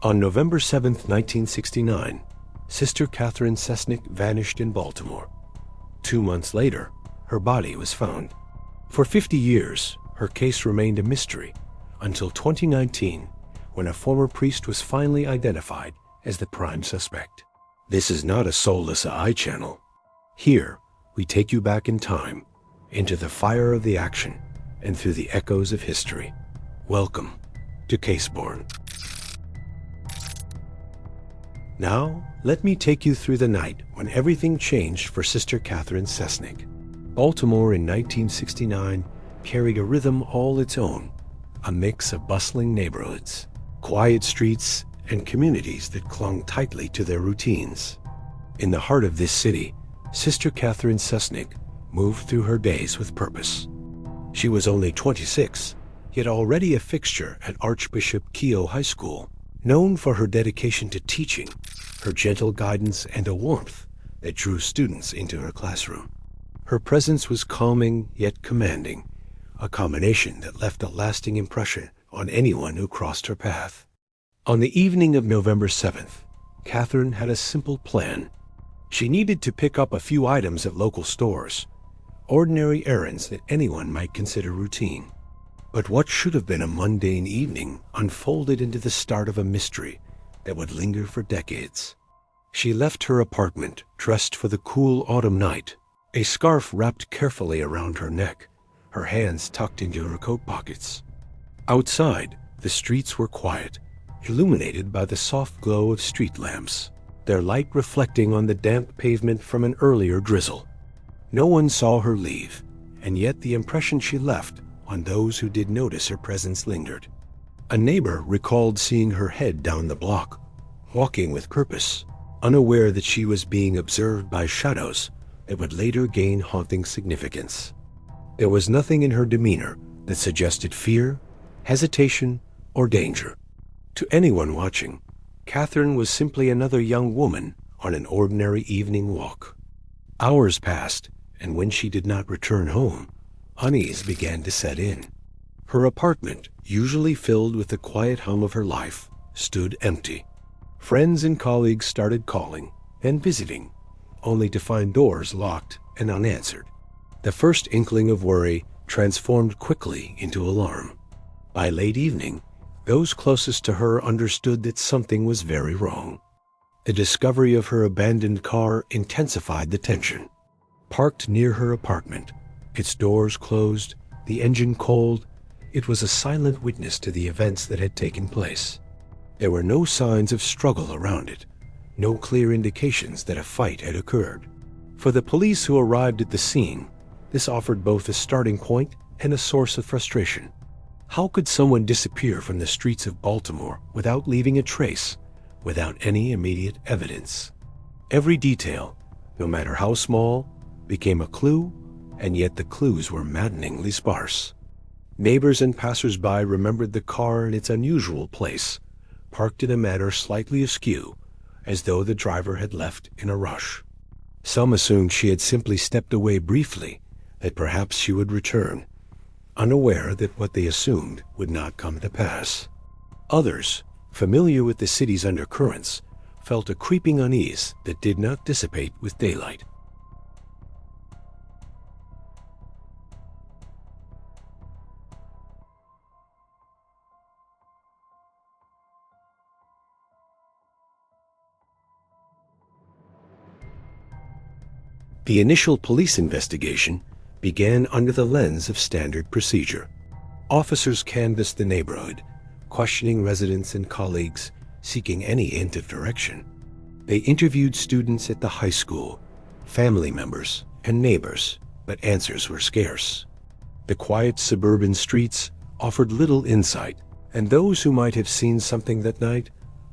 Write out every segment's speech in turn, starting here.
On November 7, 1969, Sister Catherine Cesnik vanished in Baltimore. 2 months later, her body was found. For 50 years, her case remained a mystery until 2019, when a former priest was finally identified as the prime suspect. This is not a soulless eye channel. Here, we take you back in time, into the fire of the action, and through the echoes of history. Welcome to Caseborne. Now, let me take you through the night when everything changed for Sister Catherine Cesnik. Baltimore in 1969 carried a rhythm all its own, a mix of bustling neighborhoods, quiet streets, and communities that clung tightly to their routines. In the heart of this city, Sister Catherine Cesnik moved through her days with purpose. She was only 26, yet already a fixture at Archbishop Keough High School, known for her dedication to teaching, her gentle guidance, and a warmth that drew students into her classroom. Her presence was calming yet commanding, a combination that left a lasting impression on anyone who crossed her path. On the evening of November 7th, Catherine had a simple plan. She needed to pick up a few items at local stores, ordinary errands that anyone might consider routine. But what should have been a mundane evening unfolded into the start of a mystery that would linger for decades. She left her apartment dressed for the cool autumn night, a scarf wrapped carefully around her neck, her hands tucked into her coat pockets. Outside, the streets were quiet, illuminated by the soft glow of street lamps, their light reflecting on the damp pavement from an earlier drizzle. No one saw her leave, and yet the impression she left on those who did notice her presence lingered. A neighbor recalled seeing her head down the block, walking with purpose, unaware that she was being observed by shadows that would later gain haunting significance. There was nothing in her demeanor that suggested fear, hesitation, or danger. To anyone watching, Catherine was simply another young woman on an ordinary evening walk. Hours passed, and when she did not return home, unease began to set in. Her apartment, usually filled with the quiet hum of her life, stood empty. Friends and colleagues started calling and visiting, only to find doors locked and unanswered. The first inkling of worry transformed quickly into alarm. By late evening, those closest to her understood that something was very wrong. The discovery of her abandoned car intensified the tension. Parked near her apartment, its doors closed, the engine cold, it was a silent witness to the events that had taken place. There were no signs of struggle around it, no clear indications that a fight had occurred. For the police who arrived at the scene, this offered both a starting point and a source of frustration. How could someone disappear from the streets of Baltimore without leaving a trace, without any immediate evidence? Every detail, no matter how small, became a clue, and yet the clues were maddeningly sparse. Neighbors and passers-by remembered the car in its unusual place, parked in a manner slightly askew, as though the driver had left in a rush. Some assumed she had simply stepped away briefly, that perhaps she would return, unaware that what they assumed would not come to pass. Others, familiar with the city's undercurrents, felt a creeping unease that did not dissipate with daylight. The initial police investigation began under the lens of standard procedure. Officers canvassed the neighborhood, questioning residents and colleagues, seeking any hint of direction. They interviewed students at the high school, family members, and neighbors, but answers were scarce. The quiet suburban streets offered little insight, and those who might have seen something that night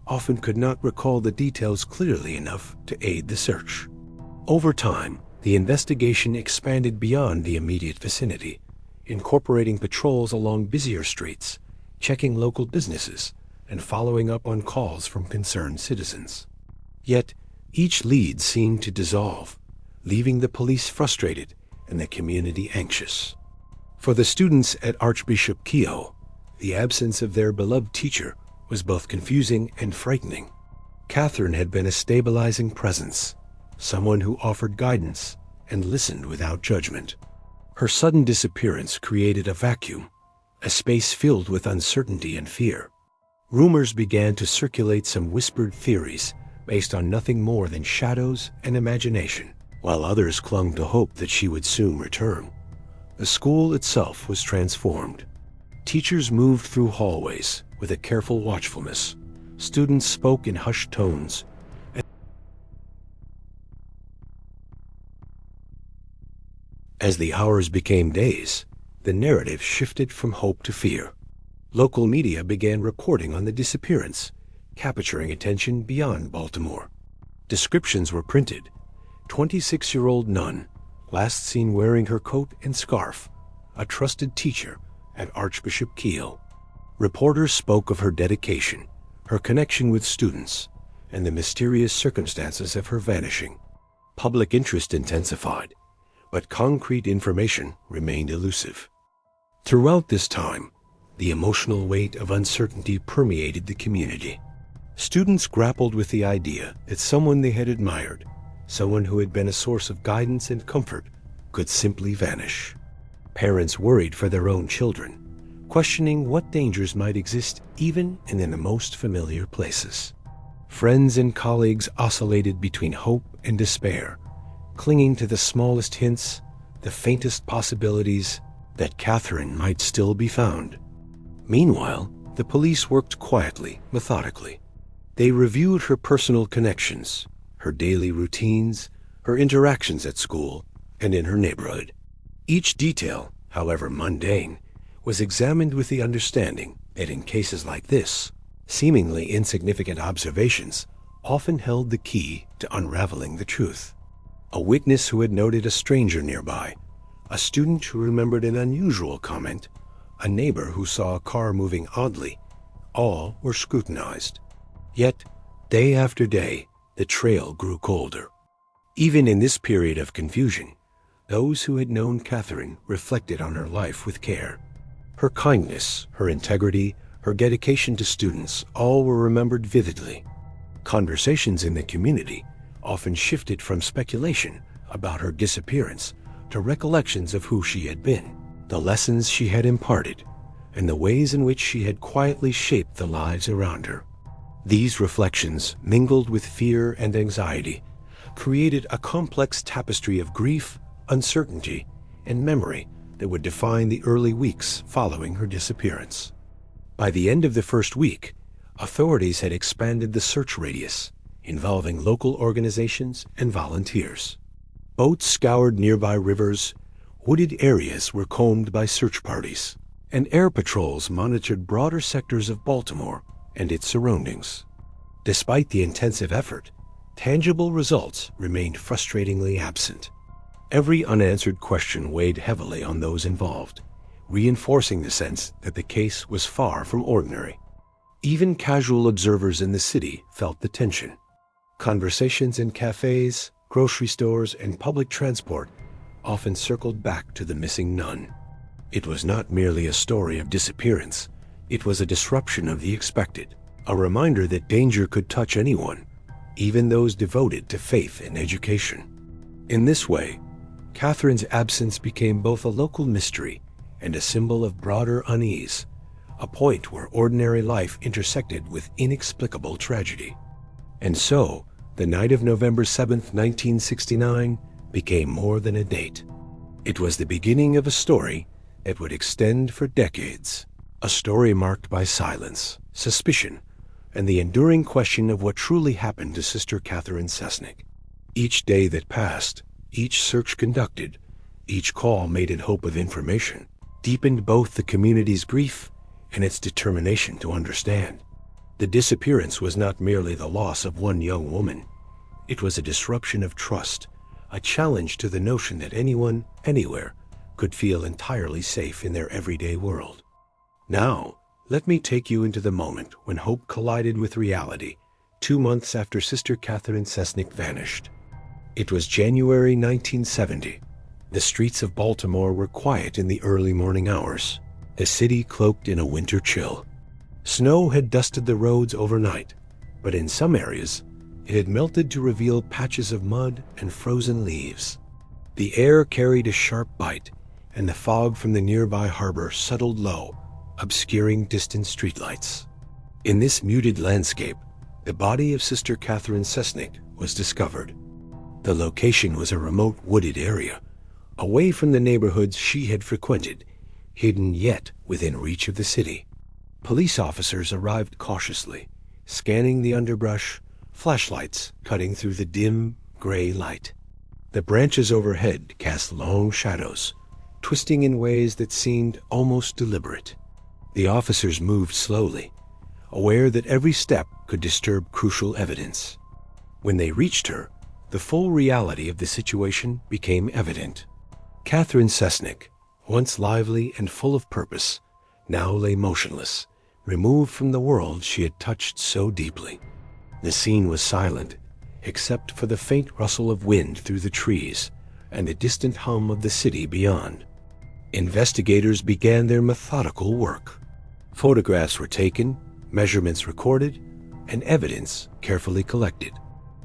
often could not recall the details clearly enough to aid the search. Over time, the investigation expanded beyond the immediate vicinity, incorporating patrols along busier streets, checking local businesses, and following up on calls from concerned citizens. Yet, each lead seemed to dissolve, leaving the police frustrated and the community anxious. For the students at Archbishop Keough, the absence of their beloved teacher was both confusing and frightening. Catherine had been a stabilizing presence, someone who offered guidance and listened without judgment. Her sudden disappearance created a vacuum, a space filled with uncertainty and fear. Rumors began to circulate, some whispered theories based on nothing more than shadows and imagination, while others clung to hope that she would soon return. The school itself was transformed. Teachers moved through hallways with a careful watchfulness. Students spoke in hushed tones. As the hours became days, the narrative shifted from hope to fear. Local media began reporting on the disappearance, capturing attention beyond Baltimore. Descriptions were printed. 26-year-old nun, last seen wearing her coat and scarf, a trusted teacher at Archbishop Kiel. Reporters spoke of her dedication, her connection with students, and the mysterious circumstances of her vanishing. Public interest intensified, but concrete information remained elusive. Throughout this time, the emotional weight of uncertainty permeated the community. Students grappled with the idea that someone they had admired, someone who had been a source of guidance and comfort, could simply vanish. Parents worried for their own children, questioning what dangers might exist even in the most familiar places. Friends and colleagues oscillated between hope and despair, clinging to the smallest hints, the faintest possibilities that Catherine might still be found. Meanwhile, the police worked quietly, methodically. They reviewed her personal connections, her daily routines, her interactions at school, and in her neighborhood. Each detail, however mundane, was examined with the understanding that in cases like this, seemingly insignificant observations often held the key to unraveling the truth. A witness who had noted a stranger nearby, a student who remembered an unusual comment, a neighbor who saw a car moving oddly, all were scrutinized. Yet, day after day, the trail grew colder. Even in this period of confusion, those who had known Catherine reflected on her life with care. Her kindness, her integrity, her dedication to students, all were remembered vividly. Conversations in the community often shifted from speculation about her disappearance to recollections of who she had been, the lessons she had imparted, and the ways in which she had quietly shaped the lives around her. These reflections, mingled with fear and anxiety, created a complex tapestry of grief, uncertainty, and memory that would define the early weeks following her disappearance. By the end of the first week, authorities had expanded the search radius, involving local organizations and volunteers. Boats scoured nearby rivers, wooded areas were combed by search parties, and air patrols monitored broader sectors of Baltimore and its surroundings. Despite the intensive effort, tangible results remained frustratingly absent. Every unanswered question weighed heavily on those involved, reinforcing the sense that the case was far from ordinary. Even casual observers in the city felt the tension. Conversations in cafes, grocery stores, and public transport often circled back to the missing nun. It was not merely a story of disappearance, it was a disruption of the expected, a reminder that danger could touch anyone, even those devoted to faith and education. In this way, Catherine's absence became both a local mystery and a symbol of broader unease, a point where ordinary life intersected with inexplicable tragedy. And so, the night of November 7th, 1969, became more than a date. It was the beginning of a story that would extend for decades, a story marked by silence, suspicion, and the enduring question of what truly happened to Sister Catherine Cesnik. Each day that passed, each search conducted, each call made in hope of information, deepened both the community's grief and its determination to understand. The disappearance was not merely the loss of one young woman. It was a disruption of trust, a challenge to the notion that anyone, anywhere, could feel entirely safe in their everyday world. Now, let me take you into the moment when hope collided with reality, 2 months after Sister Catherine Cesnik vanished. It was January 1970. The streets of Baltimore were quiet in the early morning hours, the city cloaked in a winter chill. Snow had dusted the roads overnight, but in some areas, it had melted to reveal patches of mud and frozen leaves. The air carried a sharp bite, and the fog from the nearby harbor settled low, obscuring distant streetlights. In this muted landscape, the body of Sister Catherine Cesnik was discovered. The location was a remote wooded area, away from the neighborhoods she had frequented, hidden yet within reach of the city. Police officers arrived cautiously, scanning the underbrush, flashlights cutting through the dim, gray light. The branches overhead cast long shadows, twisting in ways that seemed almost deliberate. The officers moved slowly, aware that every step could disturb crucial evidence. When they reached her, the full reality of the situation became evident. Catherine Cesnik, once lively and full of purpose, now lay motionless, removed from the world she had touched so deeply. The scene was silent, except for the faint rustle of wind through the trees and the distant hum of the city beyond. Investigators began their methodical work. Photographs were taken, measurements recorded, and evidence carefully collected.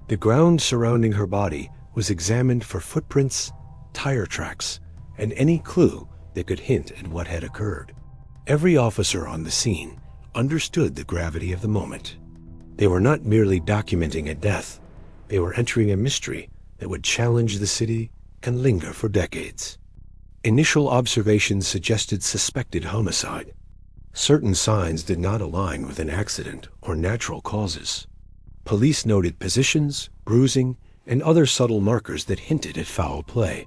The ground surrounding her body was examined for footprints, tire tracks, and any clue that could hint at what had occurred. Every officer on the scene understood the gravity of the moment. They were not merely documenting a death, they were entering a mystery that would challenge the city and linger for decades. Initial observations suggested suspected homicide. Certain signs did not align with an accident or natural causes. Police noted positions, bruising, and other subtle markers that hinted at foul play.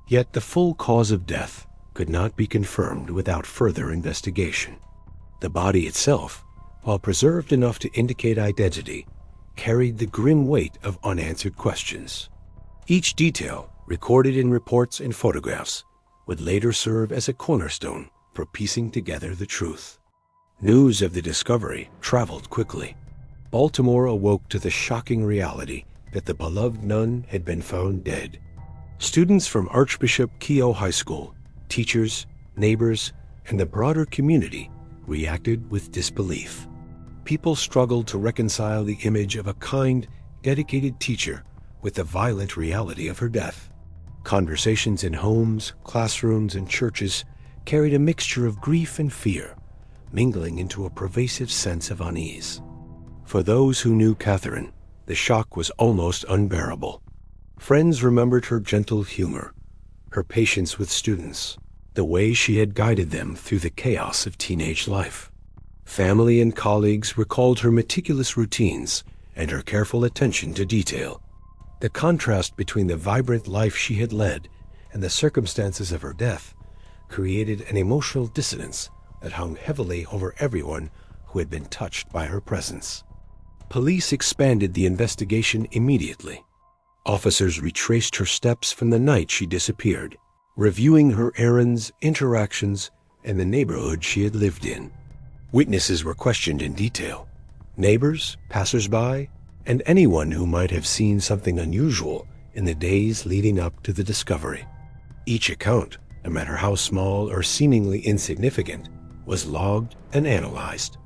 Yet the full cause of death could not be confirmed without further investigation. The body itself, while preserved enough to indicate identity, carried the grim weight of unanswered questions. Each detail, recorded in reports and photographs, would later serve as a cornerstone for piecing together the truth. News of the discovery traveled quickly. Baltimore awoke to the shocking reality that the beloved nun had been found dead. Students from Archbishop Keough High School, teachers, neighbors, and the broader community reacted with disbelief. People struggled to reconcile the image of a kind, dedicated teacher with the violent reality of her death. Conversations in homes, classrooms, and churches carried a mixture of grief and fear, mingling into a pervasive sense of unease. For those who knew Catherine, the shock was almost unbearable. Friends remembered her gentle humor, her patience with students, the way she had guided them through the chaos of teenage life. Family and colleagues recalled her meticulous routines and her careful attention to detail. The contrast between the vibrant life she had led and the circumstances of her death created an emotional dissonance that hung heavily over everyone who had been touched by her presence. Police expanded the investigation immediately. Officers retraced her steps from the night she disappeared, reviewing her errands, interactions, and the neighborhood she had lived in. Witnesses were questioned in detail. Neighbors, passers-by, and anyone who might have seen something unusual in the days leading up to the discovery. Each account, no matter how small or seemingly insignificant, was logged and analyzed.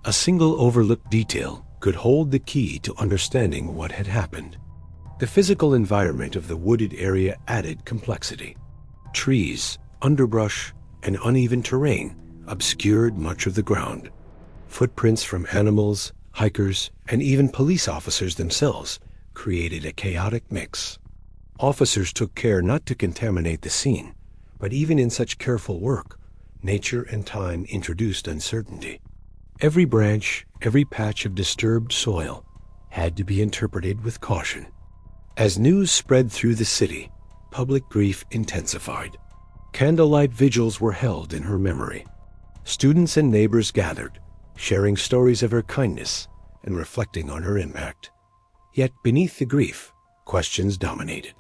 A single overlooked detail could hold the key to understanding what had happened. The physical environment of the wooded area added complexity. Trees, underbrush, and uneven terrain obscured much of the ground. Footprints from animals, hikers, and even police officers themselves created a chaotic mix. Officers took care not to contaminate the scene, but even in such careful work, nature and time introduced uncertainty. Every branch, every patch of disturbed soil had to be interpreted with caution. As news spread through the city, public grief intensified. Candlelight vigils were held in her memory. Students and neighbors gathered, sharing stories of her kindness and reflecting on her impact. Yet beneath the grief, questions dominated.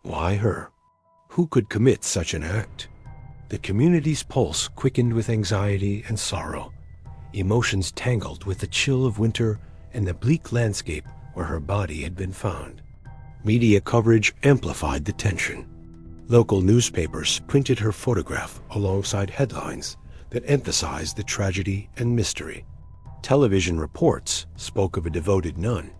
Why her? Who could commit such an act? The community's pulse quickened with anxiety and sorrow. Emotions tangled with the chill of winter and the bleak landscape where her body had been found. Media coverage amplified the tension. Local newspapers printed her photograph alongside headlines that emphasized the tragedy and mystery. Television reports spoke of a devoted nun,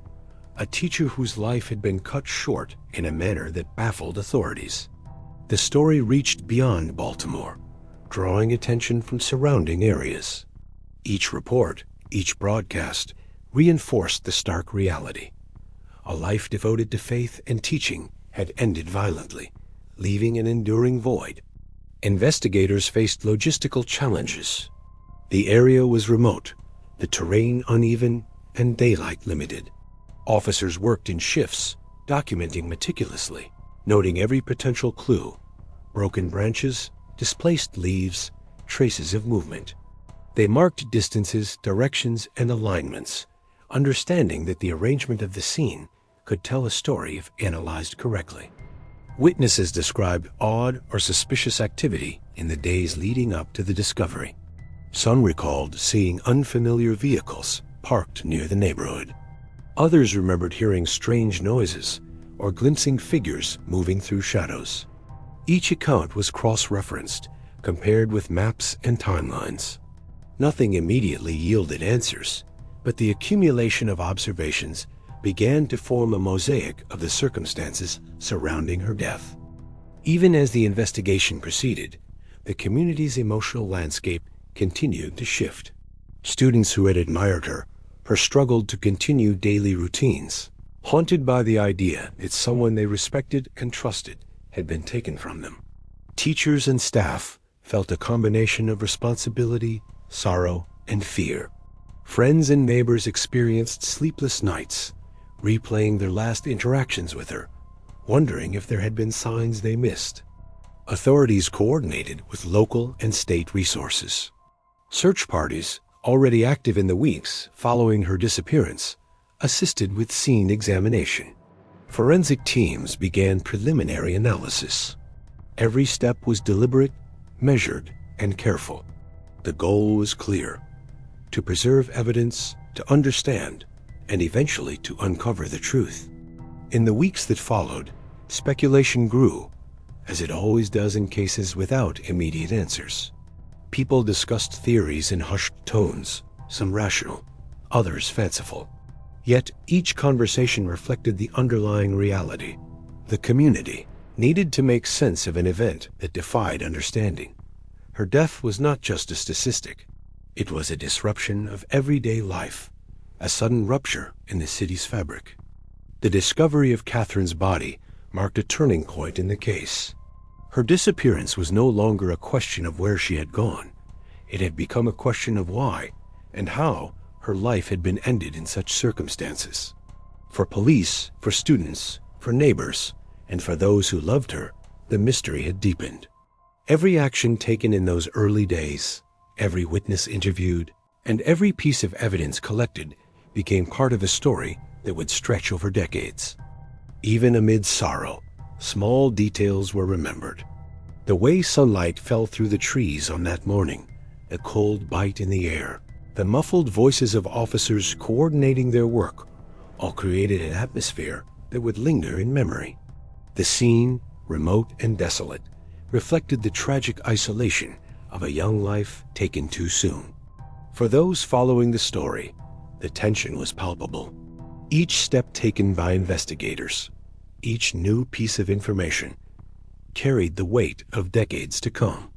a teacher whose life had been cut short in a manner that baffled authorities. The story reached beyond Baltimore, drawing attention from surrounding areas. Each report, each broadcast, reinforced the stark reality. A life devoted to faith and teaching had ended violently, leaving an enduring void. Investigators faced logistical challenges. The area was remote, the terrain uneven, and daylight limited. Officers worked in shifts, documenting meticulously, noting every potential clue: broken branches, displaced leaves, traces of movement. They marked distances, directions, and alignments, understanding that the arrangement of the scene could tell a story if analyzed correctly. Witnesses described odd or suspicious activity in the days leading up to the discovery. Some recalled seeing unfamiliar vehicles parked near the neighborhood. Others remembered hearing strange noises or glimpsing figures moving through shadows. Each account was cross-referenced, compared with maps and timelines. Nothing immediately yielded answers, but the accumulation of observations began to form a mosaic of the circumstances surrounding her death. Even as the investigation proceeded, the community's emotional landscape continued to shift. Students who had admired her struggled to continue daily routines, haunted by the idea that someone they respected and trusted had been taken from them. Teachers and staff felt a combination of responsibility, sorrow, and fear. Friends and neighbors experienced sleepless nights, replaying their last interactions with her, wondering if there had been signs they missed. Authorities coordinated with local and state resources. Search parties, already active in the weeks following her disappearance, assisted with scene examination. Forensic teams began preliminary analysis. Every step was deliberate, measured, and careful. The goal was clear: to preserve evidence, to understand, and eventually to uncover the truth. In the weeks that followed, speculation grew, as it always does in cases without immediate answers. People discussed theories in hushed tones, some rational, others fanciful. Yet each conversation reflected the underlying reality. The community needed to make sense of an event that defied understanding. Her death was not just a statistic. It was a disruption of everyday life, a sudden rupture in the city's fabric. The discovery of Catherine's body marked a turning point in the case. Her disappearance was no longer a question of where she had gone. It had become a question of why and how her life had been ended in such circumstances. For police, for students, for neighbors, and for those who loved her, the mystery had deepened. Every action taken in those early days, every witness interviewed, and every piece of evidence collected became part of a story that would stretch over decades. Even amid sorrow, small details were remembered. The way sunlight fell through the trees on that morning, a cold bite in the air, the muffled voices of officers coordinating their work, all created an atmosphere that would linger in memory. The scene, remote and desolate, reflected the tragic isolation of a young life taken too soon. For those following the story, the tension was palpable. Each step taken by investigators, each new piece of information, carried the weight of decades to come.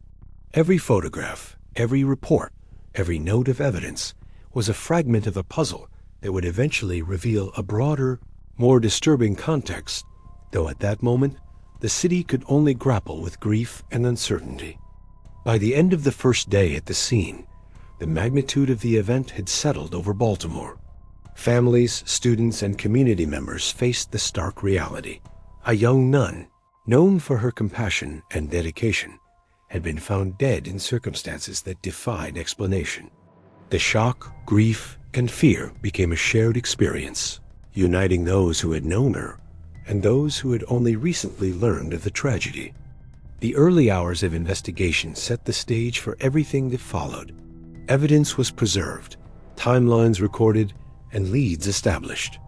Every photograph, every report, every note of evidence was a fragment of a puzzle that would eventually reveal a broader, more disturbing context, though at that moment, the city could only grapple with grief and uncertainty. By the end of the first day at the scene, the magnitude of the event had settled over Baltimore. Families, students, and community members faced the stark reality. A young nun, known for her compassion and dedication, had been found dead in circumstances that defied explanation. The shock, grief, and fear became a shared experience, uniting those who had known her and those who had only recently learned of the tragedy. The early hours of investigation set the stage for everything that followed. Evidence was preserved, timelines recorded, and leads established.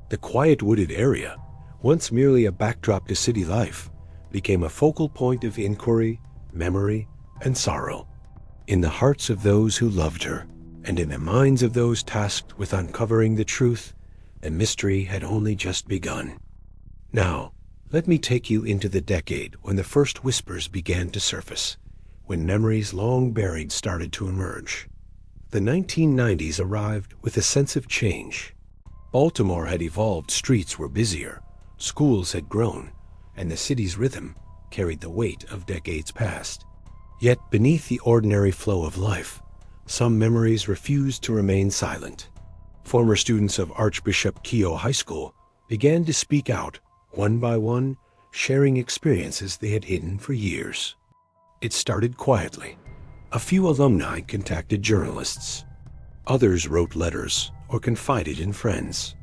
The quiet wooded area, once merely a backdrop to city life, became a focal point of inquiry, memory, and sorrow. In the hearts of those who loved her, And in the minds of those tasked with uncovering the truth, the mystery had only just begun. Now, let me take you into the decade when the first whispers began to surface, when memories long buried started to emerge. The 1990s arrived with a sense of change. Baltimore had evolved, streets were busier, schools had grown, and the city's rhythm carried the weight of decades past. Yet beneath the ordinary flow of life, some memories refused to remain silent. Former students of Archbishop Keough High School began to speak out, one by one, sharing experiences they had hidden for years. It started quietly. A few alumni contacted journalists. Others wrote letters or confided in friends.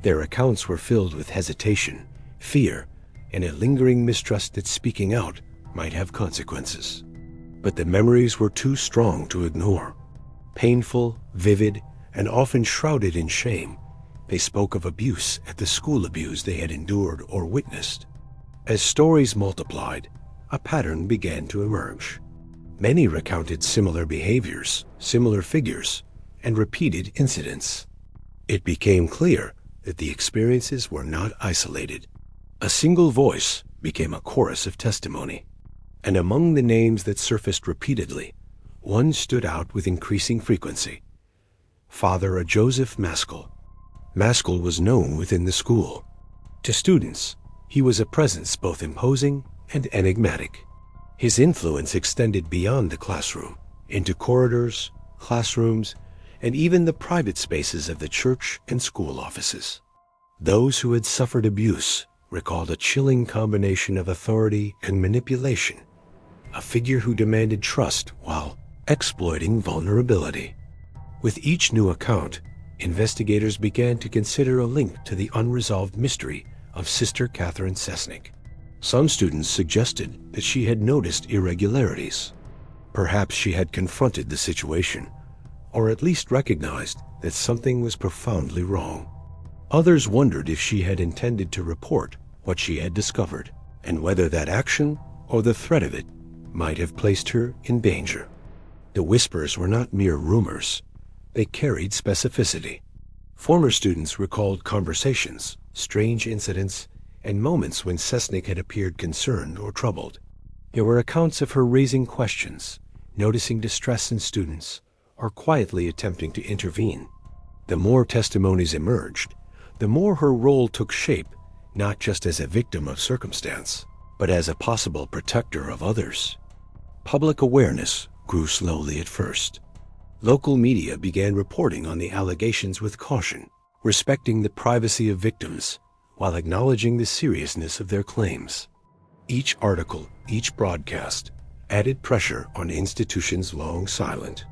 Their accounts were filled with hesitation, fear, and a lingering mistrust that speaking out might have consequences. But the memories were too strong to ignore. Painful, vivid, and often shrouded in shame, they spoke of abuse at the school, abuse they had endured or witnessed. As stories multiplied, a pattern began to emerge. Many recounted similar behaviors, similar figures, and repeated incidents. It became clear that the experiences were not isolated. A single voice became a chorus of testimony. And among the names that surfaced repeatedly, one stood out with increasing frequency. Father Joseph Maskell. Maskell was known within the school. To students, he was a presence both imposing and enigmatic. His influence extended beyond the classroom, into corridors, classrooms, and even the private spaces of the church and school offices. Those who had suffered abuse recalled a chilling combination of authority and manipulation, a figure who demanded trust while exploiting vulnerability. With each new account, investigators began to consider a link to the unresolved mystery of Sister Catherine Cesnik. Some students suggested that she had noticed irregularities. Perhaps she had confronted the situation, or at least recognized that something was profoundly wrong. Others wondered if she had intended to report what she had discovered, and whether that action or the threat of it might have placed her in danger. The whispers were not mere rumors. They carried specificity. Former students recalled conversations, strange incidents, and moments when Cesnik had appeared concerned or troubled. There were accounts of her raising questions, noticing distress in students, or quietly attempting to intervene. The more testimonies emerged, the more her role took shape, not just as a victim of circumstance, but as a possible protector of others. Public awareness grew slowly at first. Local media began reporting on the allegations with caution, respecting the privacy of victims while acknowledging the seriousness of their claims. Each article, each broadcast, added pressure on institutions long silent.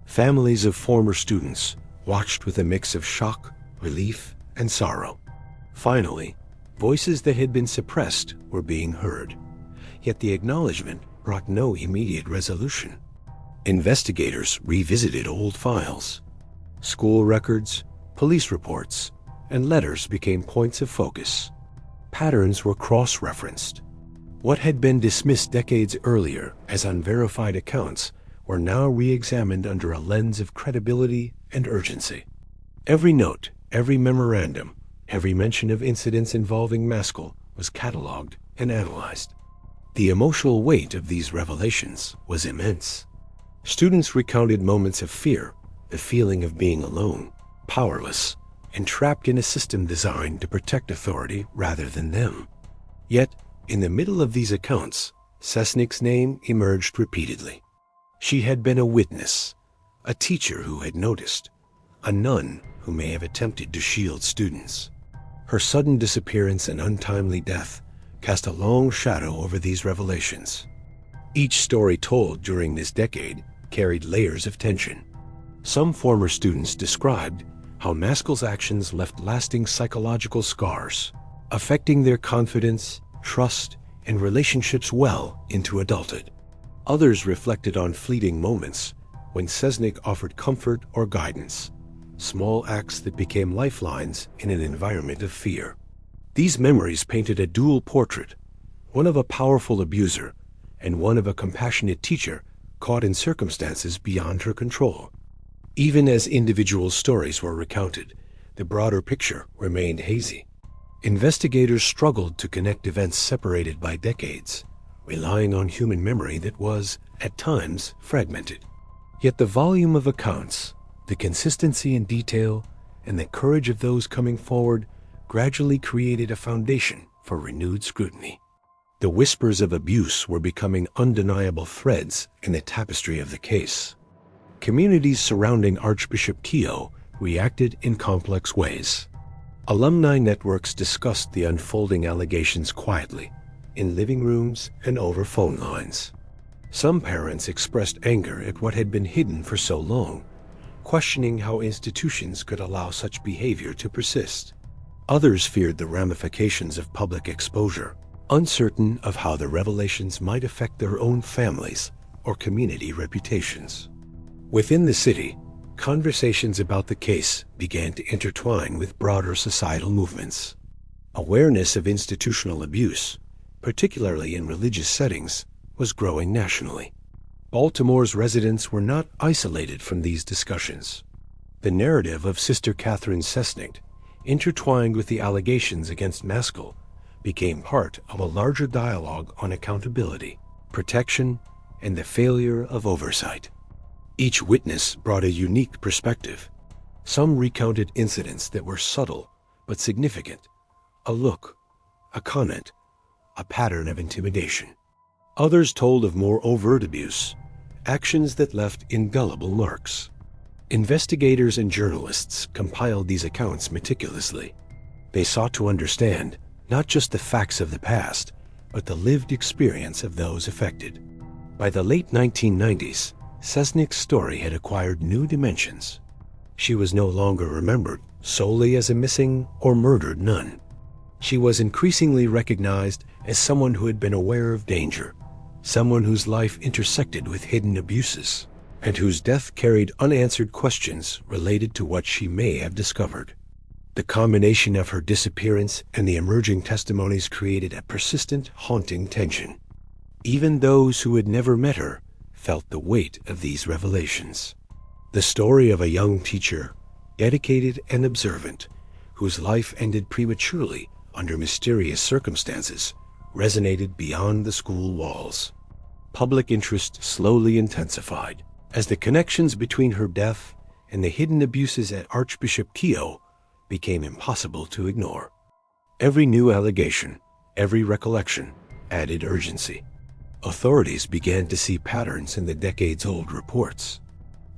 Families of former students watched with a mix of shock, relief, and sorrow. Finally, voices that had been suppressed were being heard, yet the acknowledgement brought no immediate resolution. Investigators revisited old files. School records, police reports, and letters became points of focus. Patterns were cross-referenced. What had been dismissed decades earlier as unverified accounts were now re-examined under a lens of credibility and urgency. Every note, every memorandum, every mention of incidents involving Maskell was catalogued and analyzed. The emotional weight of these revelations was immense. Students recounted moments of fear, the feeling of being alone, powerless, and trapped in a system designed to protect authority rather than them. Yet, in the middle of these accounts, Cesnik's name emerged repeatedly. She had been a witness, a teacher who had noticed, a nun who may have attempted to shield students. Her sudden disappearance and untimely death cast a long shadow over these revelations. Each story told during this decade carried layers of tension. Some former students described how Maskell's actions left lasting psychological scars, affecting their confidence, trust, and relationships well into adulthood. Others reflected on fleeting moments when Cesnik offered comfort or guidance, small acts that became lifelines in an environment of fear. These memories painted a dual portrait, one of a powerful abuser and one of a compassionate teacher caught in circumstances beyond her control. Even as individual stories were recounted, the broader picture remained hazy. Investigators struggled to connect events separated by decades, relying on human memory that was, at times, fragmented. Yet the volume of accounts, the consistency in detail, and the courage of those coming forward gradually created a foundation for renewed scrutiny. The whispers of abuse were becoming undeniable threads in the tapestry of the case. Communities surrounding Archbishop Keogh reacted in complex ways. Alumni networks discussed the unfolding allegations quietly, in living rooms and over phone lines. Some parents expressed anger at what had been hidden for so long, questioning how institutions could allow such behavior to persist. Others feared the ramifications of public exposure, uncertain of how the revelations might affect their own families or community reputations. Within the city, conversations about the case began to intertwine with broader societal movements. Awareness of institutional abuse, particularly in religious settings, was growing nationally. Baltimore's residents were not isolated from these discussions. The narrative of Sister Catherine Cesnik, intertwined with the allegations against Maskell, became part of a larger dialogue on accountability, protection, and the failure of oversight. Each witness brought a unique perspective. Some recounted incidents that were subtle but significant: a look, a comment, a pattern of intimidation. Others told of more overt abuse, actions that left indelible marks. Investigators and journalists compiled these accounts meticulously. They sought to understand not just the facts of the past, but the lived experience of those affected. By the late 1990s, Cesnik's story had acquired new dimensions. She was no longer remembered solely as a missing or murdered nun. She was increasingly recognized as someone who had been aware of danger, someone whose life intersected with hidden abuses, and whose death carried unanswered questions related to what she may have discovered. The combination of her disappearance and the emerging testimonies created a persistent, haunting tension. Even those who had never met her felt the weight of these revelations. The story of a young teacher, dedicated and observant, whose life ended prematurely under mysterious circumstances, resonated beyond the school walls. Public interest slowly intensified as the connections between her death and the hidden abuses at Archbishop Keogh became impossible to ignore. Every new allegation, every recollection, added urgency. Authorities began to see patterns in the decades-old reports.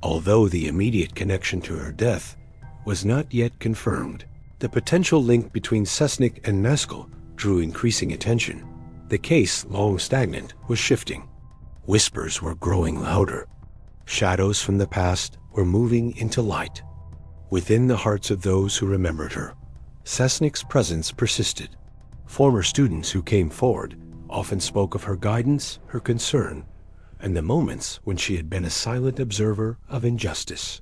Although the immediate connection to her death was not yet confirmed, the potential link between Cesnik and Maskell drew increasing attention. The case, long stagnant, was shifting. Whispers were growing louder. Shadows from the past were moving into light. Within the hearts of those who remembered her, Cesnik's presence persisted. Former students who came forward often spoke of her guidance, her concern, and the moments when she had been a silent observer of injustice.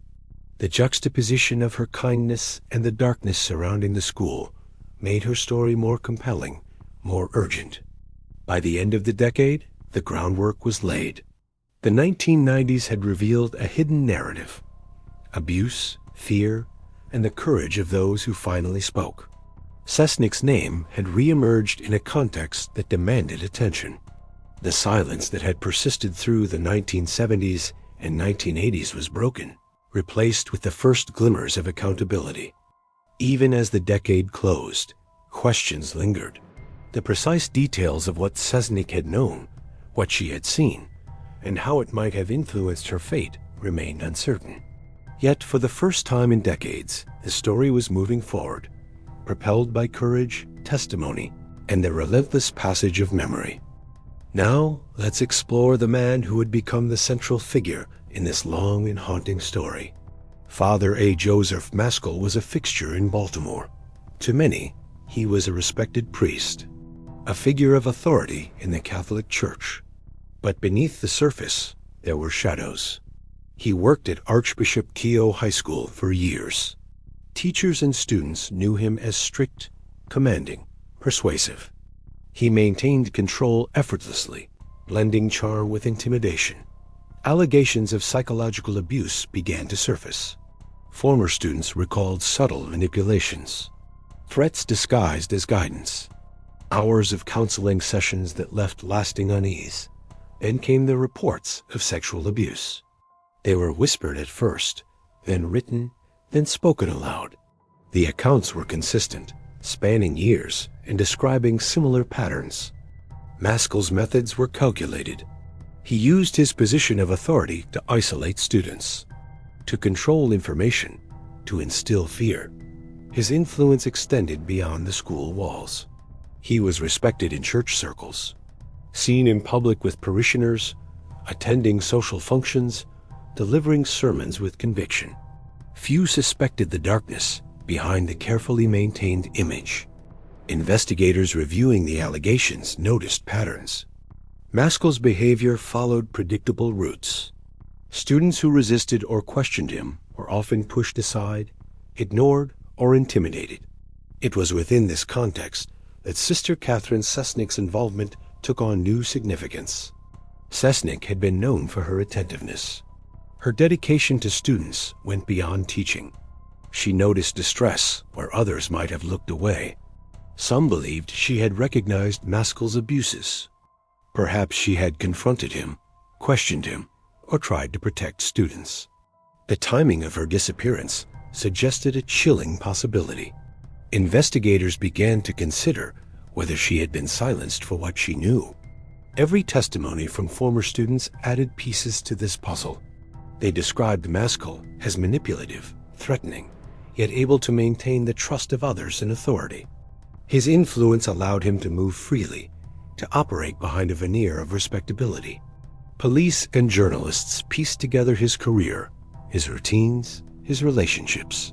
The juxtaposition of her kindness and the darkness surrounding the school made her story more compelling, more urgent. By the end of the decade, the groundwork was laid. The 1990s had revealed a hidden narrative: abuse, fear, and the courage of those who finally spoke. Cesnik's name had re-emerged in a context that demanded attention. The silence that had persisted through the 1970s and 1980s was broken, replaced with the first glimmers of accountability. Even as the decade closed, questions lingered. The precise details of what Cesnik had known, what she had seen, and how it might have influenced her fate remained uncertain. Yet, for the first time in decades, the story was moving forward, propelled by courage, testimony, and the relentless passage of memory. Now, let's explore the man who would become the central figure in this long and haunting story. Father A. Joseph Maskell was a fixture in Baltimore. To many, he was a respected priest, a figure of authority in the Catholic Church. But beneath the surface, there were shadows. He worked at Archbishop Keogh High School for years. Teachers and students knew him as strict, commanding, persuasive. He maintained control effortlessly, blending charm with intimidation. Allegations of psychological abuse began to surface. Former students recalled subtle manipulations, threats disguised as guidance, hours of counseling sessions that left lasting unease. Then came the reports of sexual abuse. They were whispered at first, then written, then spoken aloud. The accounts were consistent, spanning years and describing similar patterns. Maskell's methods were calculated. He used his position of authority to isolate students, to control information, to instill fear. His influence extended beyond the school walls. He was respected in church circles, seen in public with parishioners, attending social functions, delivering sermons with conviction. Few suspected the darkness behind the carefully maintained image. Investigators reviewing the allegations noticed patterns. Maskell's behavior followed predictable routes. Students who resisted or questioned him were often pushed aside, ignored, or intimidated. It was within this context that Sister Catherine Cesnik's involvement took on new significance. Cesnik had been known for her attentiveness. Her dedication to students went beyond teaching. She noticed distress where others might have looked away. Some believed she had recognized Maskell's abuses. Perhaps she had confronted him, questioned him, or tried to protect students. The timing of her disappearance suggested a chilling possibility. Investigators began to consider whether she had been silenced for what she knew. Every testimony from former students added pieces to this puzzle. They described Maskell as manipulative, threatening, yet able to maintain the trust of others in authority. His influence allowed him to move freely, to operate behind a veneer of respectability. Police and journalists pieced together his career, his routines, his relationships.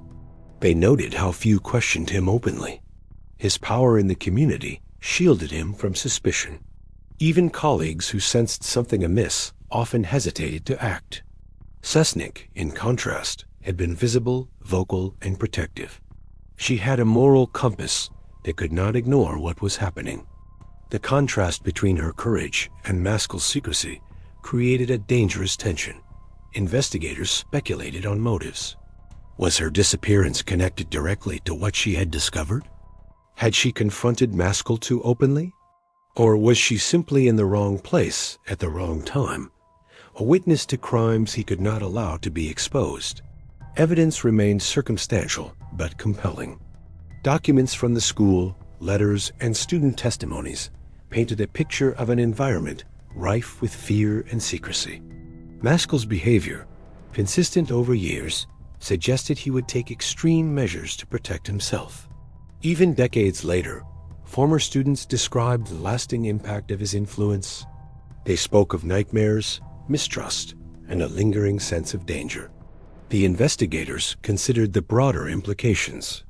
They noted how few questioned him openly. His power in the community shielded him from suspicion. Even colleagues who sensed something amiss often hesitated to act. Cesnik, in contrast, had been visible, vocal, and protective. She had a moral compass that could not ignore what was happening. The contrast between her courage and Maskell's secrecy created a dangerous tension. Investigators speculated on motives. Was her disappearance connected directly to what she had discovered? Had she confronted Maskell too openly? Or was she simply in the wrong place at the wrong time, a witness to crimes he could not allow to be exposed? Evidence remained circumstantial but compelling. Documents from the school, letters, and student testimonies painted a picture of an environment rife with fear and secrecy. Maskell's behavior, consistent over years, suggested he would take extreme measures to protect himself. Even decades later, former students described the lasting impact of his influence. They spoke of nightmares, mistrust, and a lingering sense of danger. The investigators considered the broader implications.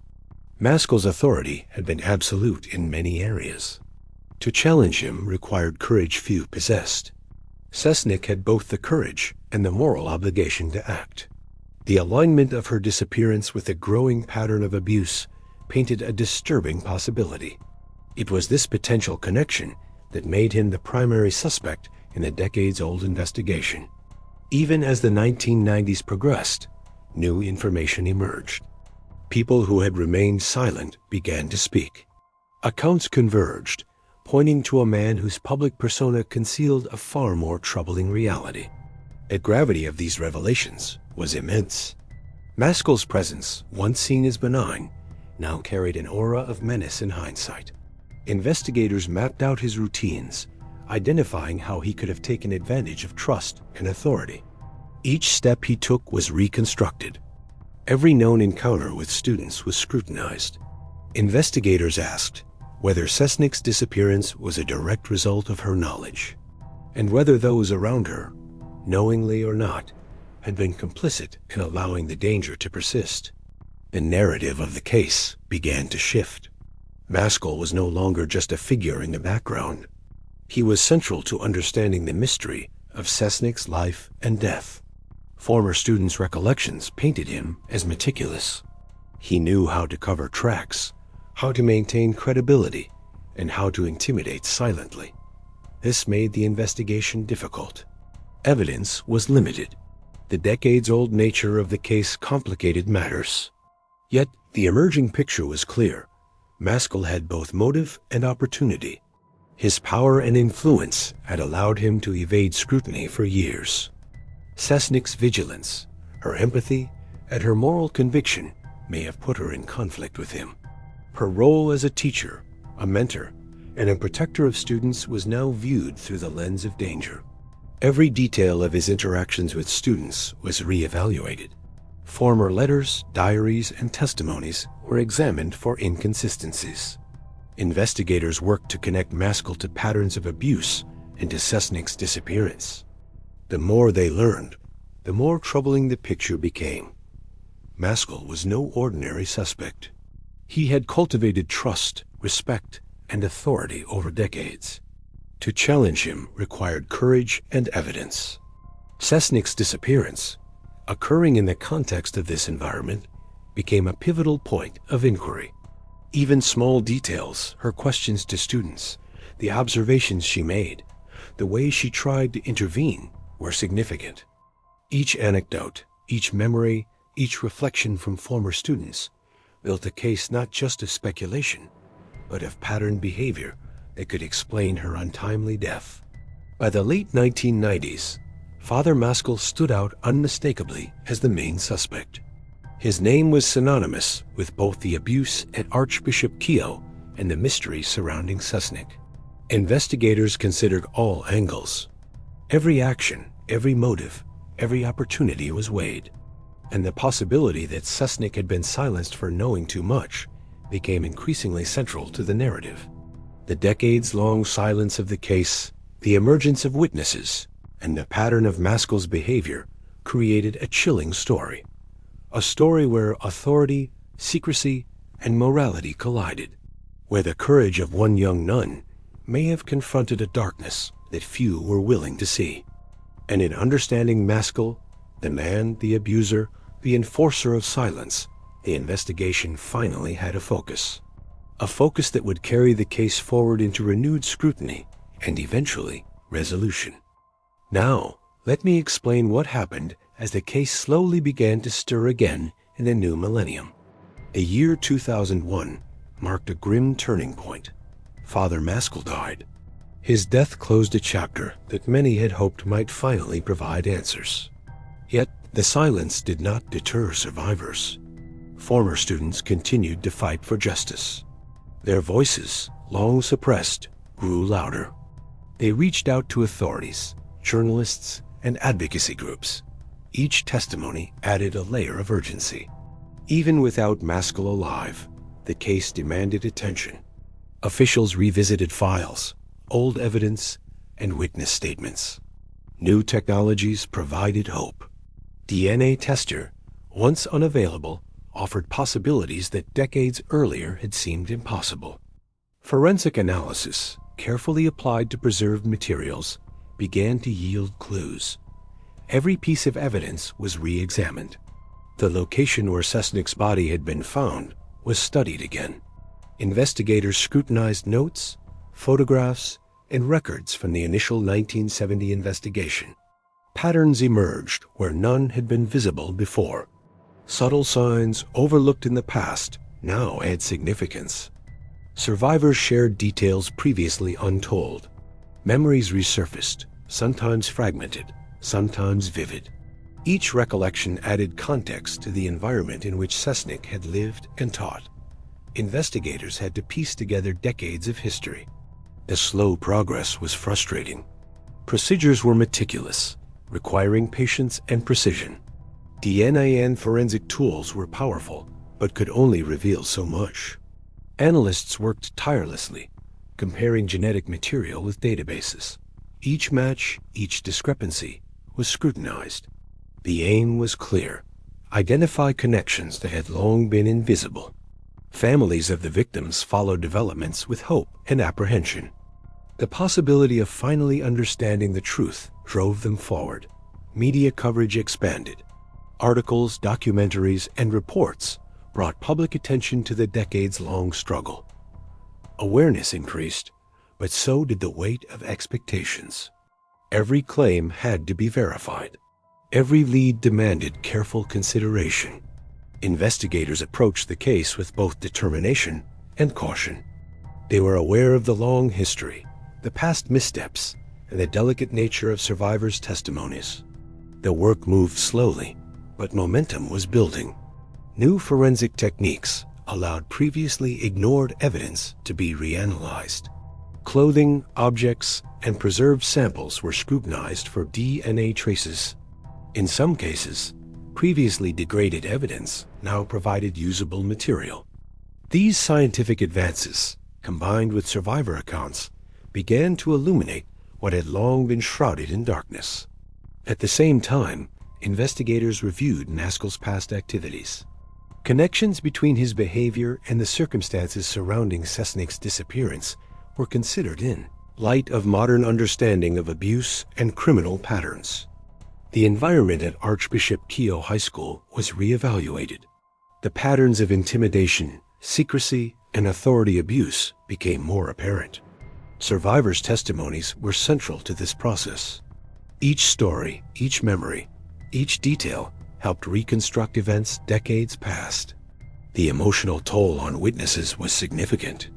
Maskell's authority had been absolute in many areas. To challenge him required courage few possessed. Cesnik had both the courage and the moral obligation to act. The alignment of her disappearance with a growing pattern of abuse painted a disturbing possibility. It was this potential connection that made him the primary suspect in the decades-old investigation. Even as the 1990s progressed, new information emerged. People who had remained silent began to speak. Accounts converged, pointing to a man whose public persona concealed a far more troubling reality. The gravity of these revelations was immense. Maskell's presence, once seen as benign, now carried an aura of menace in hindsight. Investigators mapped out his routines, identifying how he could have taken advantage of trust and authority. Each step he took was reconstructed. Every known encounter with students was scrutinized. Investigators asked whether Cesnik's disappearance was a direct result of her knowledge, and whether those around her, knowingly or not, had been complicit in allowing the danger to persist. The narrative of the case began to shift. Maskell was no longer just a figure in the background. He was central to understanding the mystery of Cesnik's life and death. Former students' recollections painted him as meticulous. He knew how to cover tracks, how to maintain credibility, and how to intimidate silently. This made the investigation difficult. Evidence was limited. The decades-old nature of the case complicated matters. Yet, the emerging picture was clear. Maskell had both motive and opportunity. His power and influence had allowed him to evade scrutiny for years. Cesnik's vigilance, her empathy, and her moral conviction may have put her in conflict with him. Her role as a teacher, a mentor, and a protector of students was now viewed through the lens of danger. Every detail of his interactions with students was re-evaluated. Former letters, diaries, and testimonies were examined for inconsistencies. Investigators worked to connect Maskell to patterns of abuse and to Cesnik's disappearance. The more they learned, the more troubling the picture became. Maskell was no ordinary suspect. He had cultivated trust, respect, and authority over decades. To challenge him required courage and evidence. Cesnik's disappearance, occurring in the context of this environment, became a pivotal point of inquiry. Even small details, her questions to students, the observations she made, the way she tried to intervene, were significant. Each anecdote, each memory, each reflection from former students built a case not just of speculation, but of patterned behavior that could explain her untimely death. By the late 1990s, Father Maskell stood out unmistakably as the main suspect. His name was synonymous with both the abuse at Archbishop Keogh and the mystery surrounding Cesnik. Investigators considered all angles. Every action, every motive, every opportunity was weighed, and the possibility that Cesnik had been silenced for knowing too much became increasingly central to the narrative. The decades-long silence of the case, the emergence of witnesses, and the pattern of Maskell's behavior created a chilling story. A story where authority, secrecy, and morality collided, where the courage of one young nun may have confronted a darkness that few were willing to see. And in understanding Maskell, the man, the abuser, the enforcer of silence, the investigation finally had a focus. A focus that would carry the case forward into renewed scrutiny and eventually resolution. Now, let me explain what happened as the case slowly began to stir again in the new millennium. The year 2001 marked a grim turning point. Father Maskell died. His death closed a chapter that many had hoped might finally provide answers. Yet, the silence did not deter survivors. Former students continued to fight for justice. Their voices, long suppressed, grew louder. They reached out to authorities, journalists, and advocacy groups. Each testimony added a layer of urgency. Even without Maskell alive, the case demanded attention. Officials revisited files, old evidence, and witness statements. New technologies provided hope. DNA tester, once unavailable, offered possibilities that decades earlier had seemed impossible. Forensic analysis, carefully applied to preserved materials, began to yield clues. Every piece of evidence was re-examined. The location where Cesnik's body had been found was studied again. Investigators scrutinized notes, photographs, and records from the initial 1970 investigation. Patterns emerged where none had been visible before. Subtle signs overlooked in the past now had significance. Survivors shared details previously untold. Memories resurfaced, sometimes fragmented, sometimes vivid. Each recollection added context to the environment in which Cesnik had lived and taught. Investigators had to piece together decades of history. The slow progress was frustrating. Procedures were meticulous, requiring patience and precision. DNA and forensic tools were powerful, but could only reveal so much. Analysts worked tirelessly, comparing genetic material with databases. Each match, each discrepancy, was scrutinized. The aim was clear: identify connections that had long been invisible. Families of the victims followed developments with hope and apprehension. The possibility of finally understanding the truth drove them forward. Media coverage expanded. Articles, documentaries, and reports brought public attention to the decades-long struggle. Awareness increased, but so did the weight of expectations. Every claim had to be verified. Every lead demanded careful consideration. Investigators approached the case with both determination and caution. They were aware of the long history, the past missteps, and the delicate nature of survivors' testimonies. The work moved slowly, but momentum was building. New forensic techniques allowed previously ignored evidence to be reanalyzed. Clothing, objects, and preserved samples were scrutinized for DNA traces. In some cases, previously degraded evidence now provided usable material. These scientific advances, combined with survivor accounts, began to illuminate what had long been shrouded in darkness. At the same time, investigators reviewed Maskell's past activities. Connections between his behavior and the circumstances surrounding Cesnik's disappearance were considered in light of modern understanding of abuse and criminal patterns. The environment at Archbishop Keogh High School was reevaluated. The patterns of intimidation, secrecy, and authority abuse became more apparent. Survivors' testimonies were central to this process. Each story, each memory, each detail helped reconstruct events decades past. The emotional toll on witnesses was significant.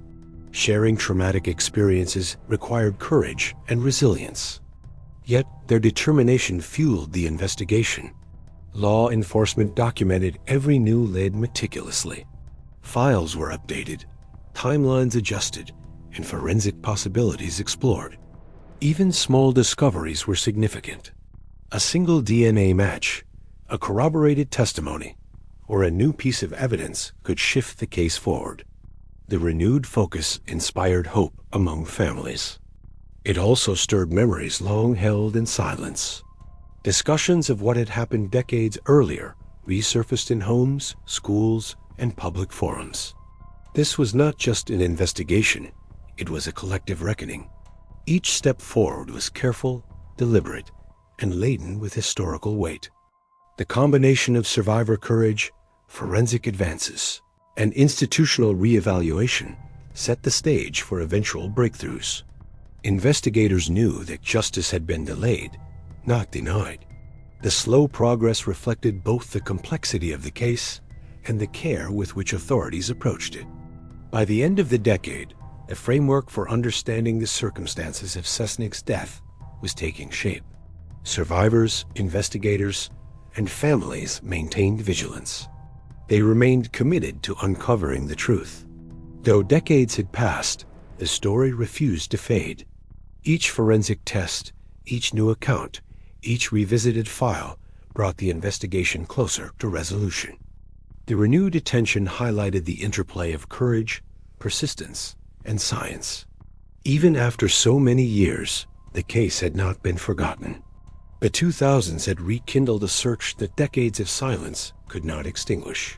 Sharing traumatic experiences required courage and resilience. Yet their determination fueled the investigation. Law enforcement documented every new lead meticulously. Files were updated, timelines adjusted, and forensic possibilities explored. Even small discoveries were significant. A single DNA match, a corroborated testimony, or a new piece of evidence could shift the case forward. The renewed focus inspired hope among families. It also stirred memories long held in silence. Discussions of what had happened decades earlier resurfaced in homes, schools, and public forums. This was not just an investigation, it was a collective reckoning. Each step forward was careful, deliberate, and laden with historical weight. The combination of survivor courage, forensic advances, and institutional reevaluation set the stage for eventual breakthroughs. Investigators knew that justice had been delayed, not denied. The slow progress reflected both the complexity of the case and the care with which authorities approached it. By the end of the decade, a framework for understanding the circumstances of Cesnik's death was taking shape. Survivors, investigators, and families maintained vigilance. They remained committed to uncovering the truth. Though decades had passed, the story refused to fade. Each forensic test, each new account, each revisited file brought the investigation closer to resolution. The renewed attention highlighted the interplay of courage, persistence, and science. Even after so many years, the case had not been forgotten. The 2000s had rekindled a search that decades of silence could not extinguish.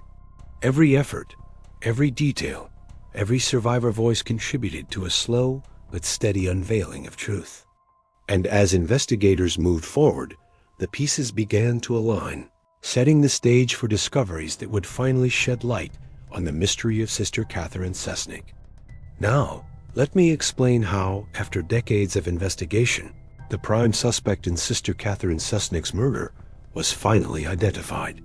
Every effort, every detail, every survivor voice contributed to a slow but steady unveiling of truth. And as investigators moved forward, the pieces began to align, setting the stage for discoveries that would finally shed light on the mystery of Sister Catherine Cesnik. Now, let me explain how, after decades of investigation, the prime suspect in Sister Catherine Cesnik's murder was finally identified.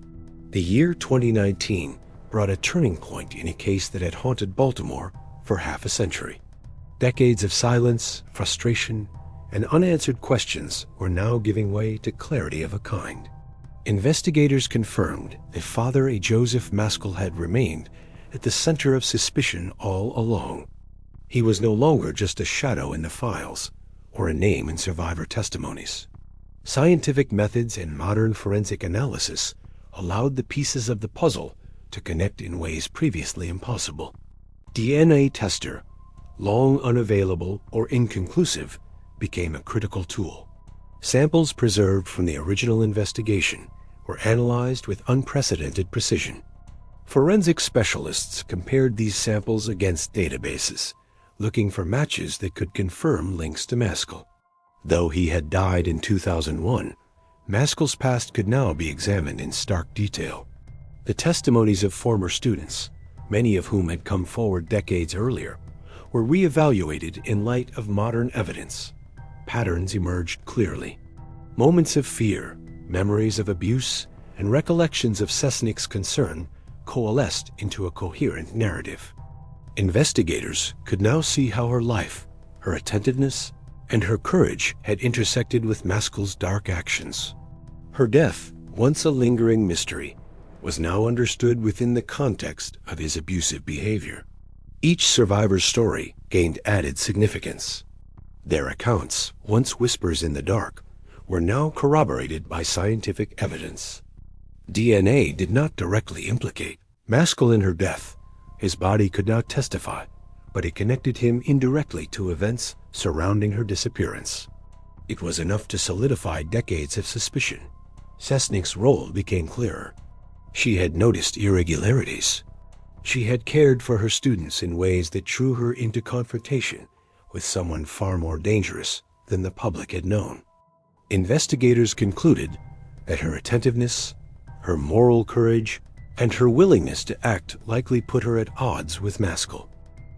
The year 2019 brought a turning point in a case that had haunted Baltimore for half a century. Decades of silence, frustration, and unanswered questions were now giving way to clarity of a kind. Investigators confirmed that Father A. Joseph Maskell had remained at the center of suspicion all along. He was no longer just a shadow in the files or a name in survivor testimonies. Scientific methods and modern forensic analysis allowed the pieces of the puzzle to connect in ways previously impossible. DNA tester, long unavailable or inconclusive, became a critical tool. Samples preserved from the original investigation were analyzed with unprecedented precision. Forensic specialists compared these samples against databases, looking for matches that could confirm links to Maskell. Though he had died in 2001, Maskell's past could now be examined in stark detail. The testimonies of former students, many of whom had come forward decades earlier, were reevaluated in light of modern evidence. patterns emerged clearly. Moments of fear, memories of abuse, and recollections of Cesnik's concern coalesced into a coherent narrative. Investigators could now see how her life, her attentiveness, and her courage had intersected with Maskell's dark actions. Her death, once a lingering mystery, was now understood within the context of his abusive behavior. Each survivor's story gained added significance. Their accounts, once whispers in the dark, were now corroborated by scientific evidence. DNA did not directly implicate Maskell in her death. His body could not testify, but it connected him indirectly to events surrounding her disappearance. It was enough to solidify decades of suspicion. Cesnik's role became clearer. She had noticed irregularities. She had cared for her students in ways that drew her into confrontation with someone far more dangerous than the public had known. Investigators concluded that her attentiveness, her moral courage, and her willingness to act likely put her at odds with Maskell.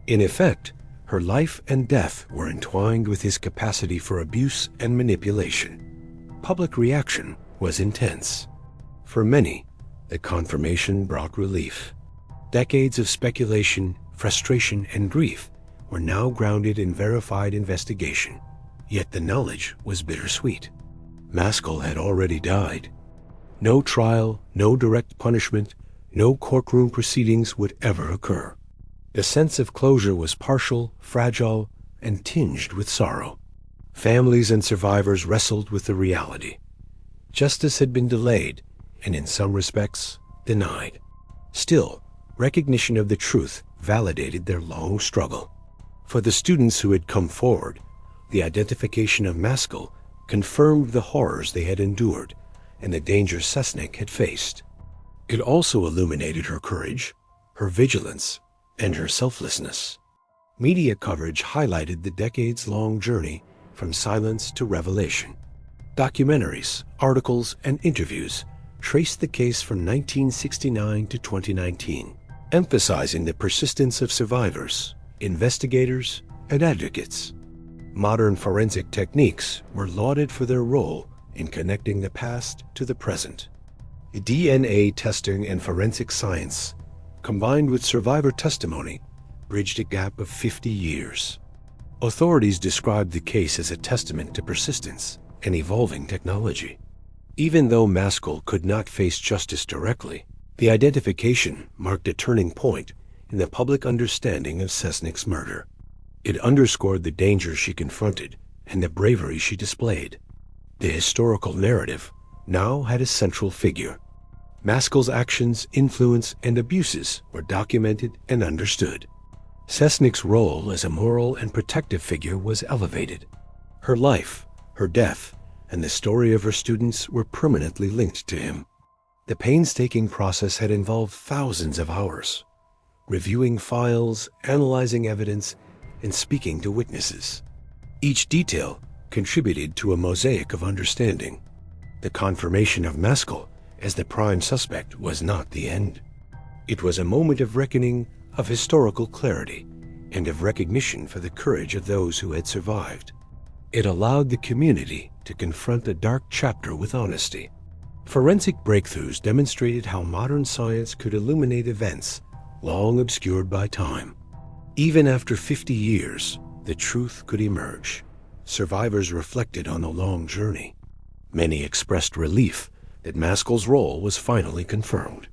In effect, her life and death were entwined with his capacity for abuse and manipulation. Public reaction was intense. For many, the confirmation brought relief. Decades of speculation, frustration, and grief were now grounded in verified investigation, yet the knowledge was bittersweet. Maskell had already died. No trial, no direct punishment, no courtroom proceedings would ever occur. The sense of closure was partial, fragile, and tinged with sorrow. Families and survivors wrestled with the reality. Justice had been delayed, and in some respects, denied. Still, recognition of the truth validated their long struggle. For the students who had come forward, the identification of Maskell confirmed the horrors they had endured and the danger Cesnik had faced. It also illuminated her courage, her vigilance, and her selflessness. Media coverage highlighted the decades-long journey from silence to revelation. Documentaries, articles, and interviews traced the case from 1969 to 2019, emphasizing the persistence of survivors, investigators, and advocates. Modern forensic techniques were lauded for their role in connecting the past to the present. DNA testing and forensic science, combined with survivor testimony, bridged a gap of 50 years. Authorities described the case as a testament to persistence and evolving technology. Even though Maskell could not face justice directly, the identification marked a turning point in the public understanding of Cesnik's murder. It underscored the danger she confronted and the bravery she displayed. The historical narrative now had a central figure. Maskell's actions, influence, and abuses were documented and understood. Cesnik's role as a moral and protective figure was elevated. Her life, her death, and the story of her students were permanently linked to him. The painstaking process had involved thousands of hours, reviewing files, analyzing evidence, and speaking to witnesses. Each detail contributed to a mosaic of understanding. The confirmation of Maskell as the prime suspect was not the end. It was a moment of reckoning, of historical clarity, and of recognition for the courage of those who had survived. It allowed the community to confront a dark chapter with honesty. Forensic breakthroughs demonstrated how modern science could illuminate events long obscured by time. Even after 50 years, the truth could emerge. Survivors reflected on the long journey. Many expressed relief that Maskell's role was finally confirmed.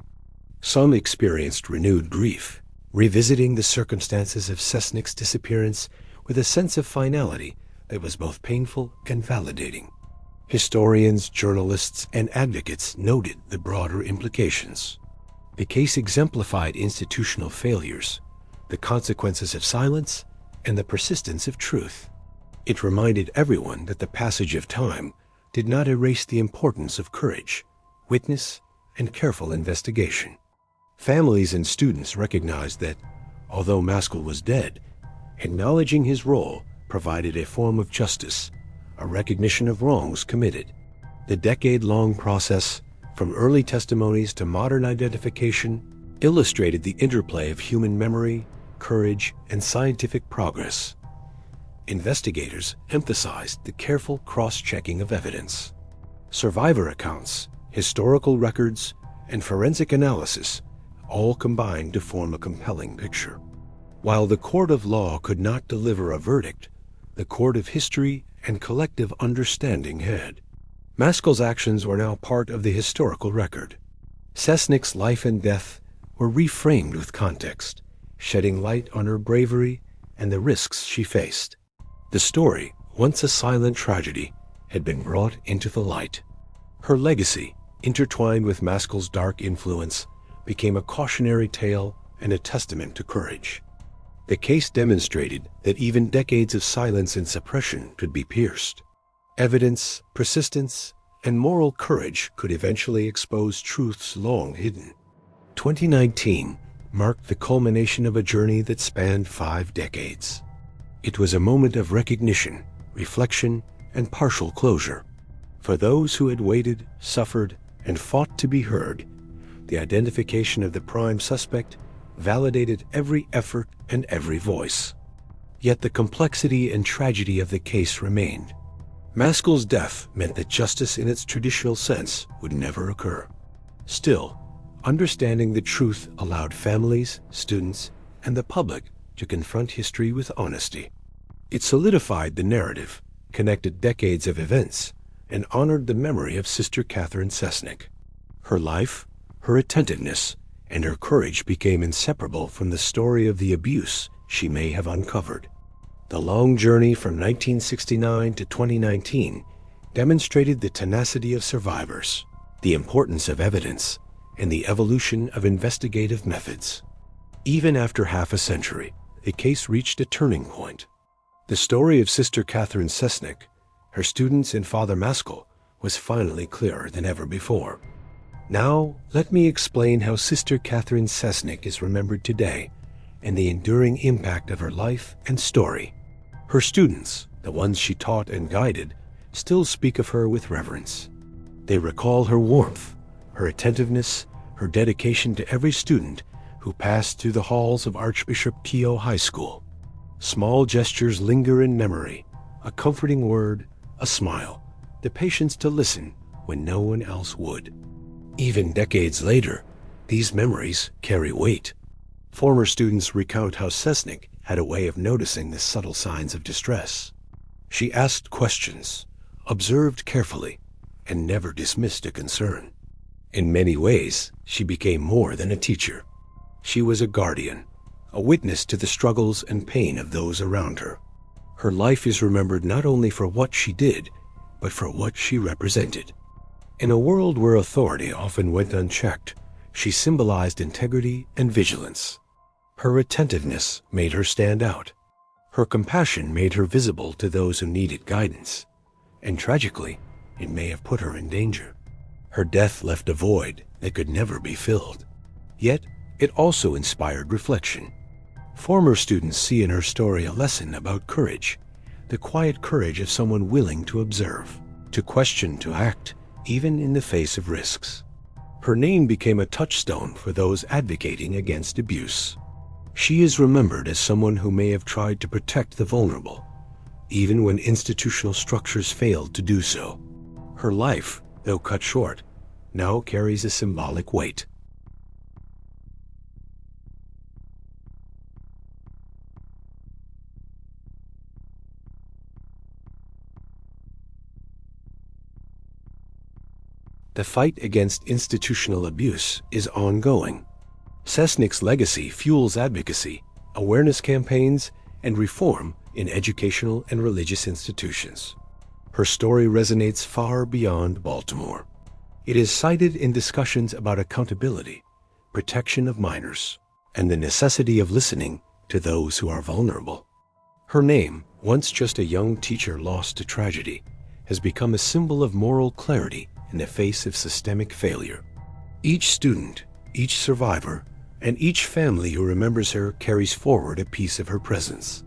Some experienced renewed grief, revisiting the circumstances of Cesnik's disappearance with a sense of finality that was both painful and validating. Historians, journalists, and advocates noted the broader implications. The case exemplified institutional failures, the consequences of silence, and the persistence of truth. It reminded everyone that the passage of time did not erase the importance of courage, witness, and careful investigation. Families and students recognized that, although Maskell was dead, acknowledging his role provided a form of justice, a recognition of wrongs committed. The decade-long process, from early testimonies to modern identification, illustrated the interplay of human memory, courage, and scientific progress. investigators emphasized the careful cross-checking of evidence. Survivor accounts, historical records, and forensic analysis all combined to form a compelling picture. While the court of law could not deliver a verdict, the court of history and collective understanding had. Maskell's actions were now part of the historical record. Cesnik's life and death were reframed with context, shedding light on her bravery and the risks she faced. The story, once a silent tragedy, had been brought into the light. Her legacy, intertwined with Maskell's dark influence, became a cautionary tale and a testament to courage. The case demonstrated that even decades of silence and suppression could be pierced. Evidence, persistence, and moral courage could eventually expose truths long hidden. 2019 marked the culmination of a journey that spanned 5 decades. It was a moment of recognition, reflection, and partial closure. For those who had waited, suffered, and fought to be heard, the identification of the prime suspect validated every effort and every voice. Yet the complexity and tragedy of the case remained. Maskell's death meant that justice in its traditional sense would never occur. Still, understanding the truth allowed families, students, and the public to confront history with honesty. It solidified the narrative, connected decades of events, and honored the memory of Sister Catherine Cesnik. Her life, her attentiveness, and her courage became inseparable from the story of the abuse she may have uncovered. The long journey from 1969 to 2019 demonstrated the tenacity of survivors, the importance of evidence, and the evolution of investigative methods. Even after half a century, the case reached a turning point. The story of Sister Catherine Cesnik, her students, and Father Maskell was finally clearer than ever before. Now, let me explain how Sister Catherine Cesnik is remembered today and the enduring impact of her life and story. Her students, the ones she taught and guided, still speak of her with reverence. They recall her warmth, her attentiveness, her dedication to every student who passed through the halls of Archbishop Keough High School. Small gestures linger in memory, a comforting word, a smile, the patience to listen when no one else would. Even decades later, these memories carry weight. Former students recount how Cesnik had a way of noticing the subtle signs of distress. She asked questions, observed carefully, and never dismissed a concern. In many ways, she became more than a teacher. She was a guardian, a witness to the struggles and pain of those around her. Her life is remembered not only for what she did, but for what she represented. In a world where authority often went unchecked, she symbolized integrity and vigilance. Her attentiveness made her stand out. Her compassion made her visible to those who needed guidance. And tragically, it may have put her in danger. Her death left a void that could never be filled. Yet, it also inspired reflection. Former students see in her story a lesson about courage, the quiet courage of someone willing to observe, to question, to act, even in the face of risks. Her name became a touchstone for those advocating against abuse. She is remembered as someone who may have tried to protect the vulnerable, even when institutional structures failed to do so. Her life, though cut short, now carries a symbolic weight. The fight against institutional abuse is ongoing. Cesnik's legacy fuels advocacy, awareness campaigns, and reform in educational and religious institutions. Her story resonates far beyond Baltimore. It is cited in discussions about accountability, protection of minors, and the necessity of listening to those who are vulnerable. Her name, once just a young teacher lost to tragedy, has become a symbol of moral clarity in the face of systemic failure. Each student, each survivor, and each family who remembers her carries forward a piece of her presence.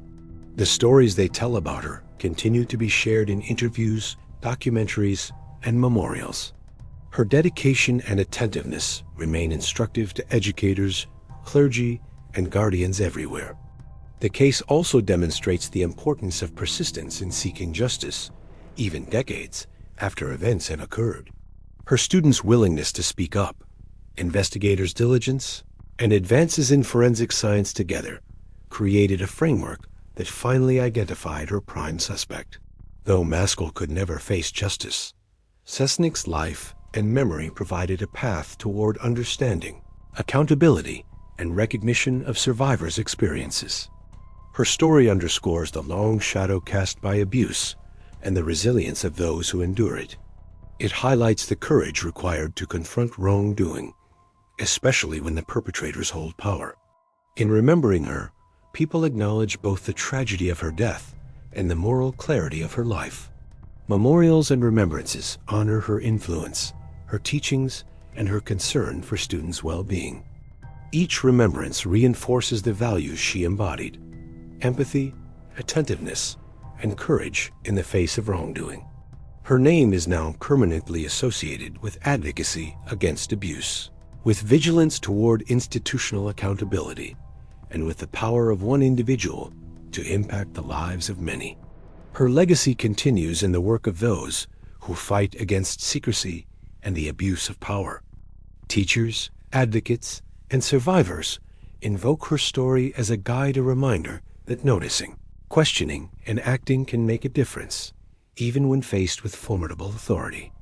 The stories they tell about her continue to be shared in interviews, documentaries, and memorials. Her dedication and attentiveness remain instructive to educators, clergy, and guardians everywhere. The case also demonstrates the importance of persistence in seeking justice, even decades after events have occurred. Her students' willingness to speak up, investigators' diligence, and advances in forensic science together created a framework that finally identified her prime suspect. Though Maskell could never face justice, Cesnik's life and memory provided a path toward understanding, accountability, and recognition of survivors' experiences. Her story underscores the long shadow cast by abuse and the resilience of those who endure it. It highlights the courage required to confront wrongdoing, especially when the perpetrators hold power. In remembering her, people acknowledge both the tragedy of her death and the moral clarity of her life. Memorials and remembrances honor her influence, her teachings, and her concern for students' well-being. Each remembrance reinforces the values she embodied: empathy, attentiveness, and courage in the face of wrongdoing. Her name is now permanently associated with advocacy against abuse, with vigilance toward institutional accountability, and with the power of one individual to impact the lives of many. Her legacy continues in the work of those who fight against secrecy and the abuse of power. Teachers, advocates, and survivors invoke her story as a guide, a reminder that noticing, questioning, and acting can make a difference, even when faced with formidable authority.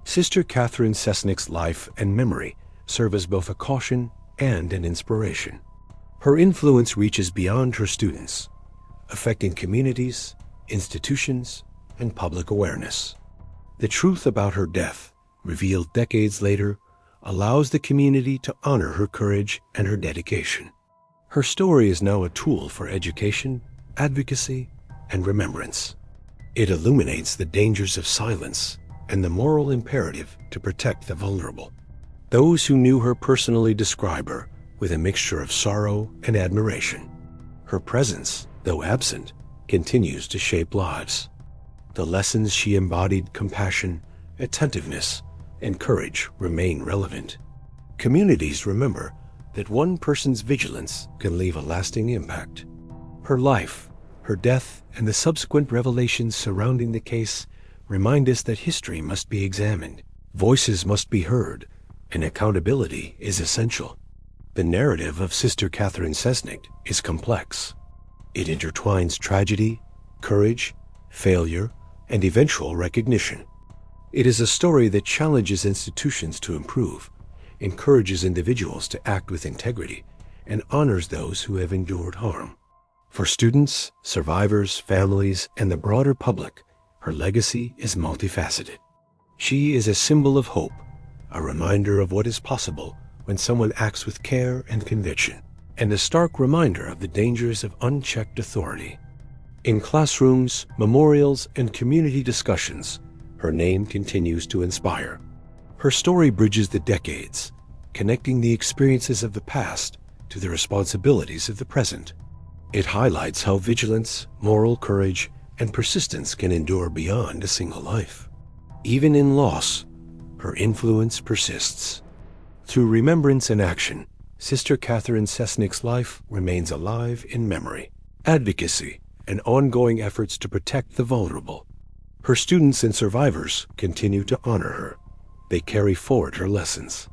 Sister Catherine Cesnik's life and memory serve as both a caution and an inspiration. Her influence reaches beyond her students, affecting communities, institutions, and public awareness. The truth about her death, revealed decades later, allows the community to honor her courage and her dedication. Her story is now a tool for education, advocacy, and remembrance. It illuminates the dangers of silence and the moral imperative to protect the vulnerable. Those who knew her personally describe her with a mixture of sorrow and admiration. Her presence, though absent, continues to shape lives. The lessons she embodied, compassion, attentiveness, and courage, remain relevant. Communities remember that one person's vigilance can leave a lasting impact. Her life, her death, and the subsequent revelations surrounding the case remind us that history must be examined, voices must be heard, and accountability is essential. The narrative of Sister Catherine Cesnik is complex. It intertwines tragedy, courage, failure, and eventual recognition. It is a story that challenges institutions to improve, encourages individuals to act with integrity, and honors those who have endured harm. For students, survivors, families, and the broader public, her legacy is multifaceted. She is a symbol of hope, a reminder of what is possible when someone acts with care and conviction, and a stark reminder of the dangers of unchecked authority. In classrooms, memorials, and community discussions, her name continues to inspire. Her story bridges the decades, connecting the experiences of the past to the responsibilities of the present. It highlights how vigilance, moral courage, and persistence can endure beyond a single life. Even in loss, her influence persists. Through remembrance and action, Sister Catherine Cesnik's life remains alive in memory, advocacy, and ongoing efforts to protect the vulnerable. Her students and survivors continue to honor her. They carry forward her lessons.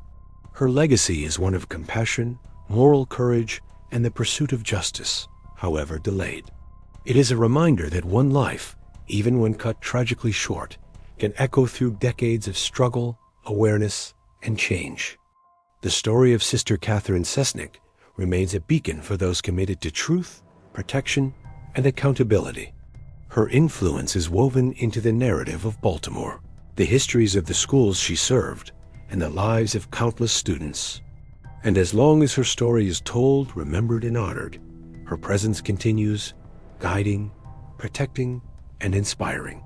Her legacy is one of compassion, moral courage, and the pursuit of justice, however delayed. It is a reminder that one life, even when cut tragically short, can echo through decades of struggle, awareness, and change. The story of Sister Catherine Cesnik remains a beacon for those committed to truth, protection, and accountability. Her influence is woven into the narrative of Baltimore, the histories of the schools she served, and the lives of countless students. And as long as her story is told, remembered, and honored, her presence continues, guiding, protecting, and inspiring.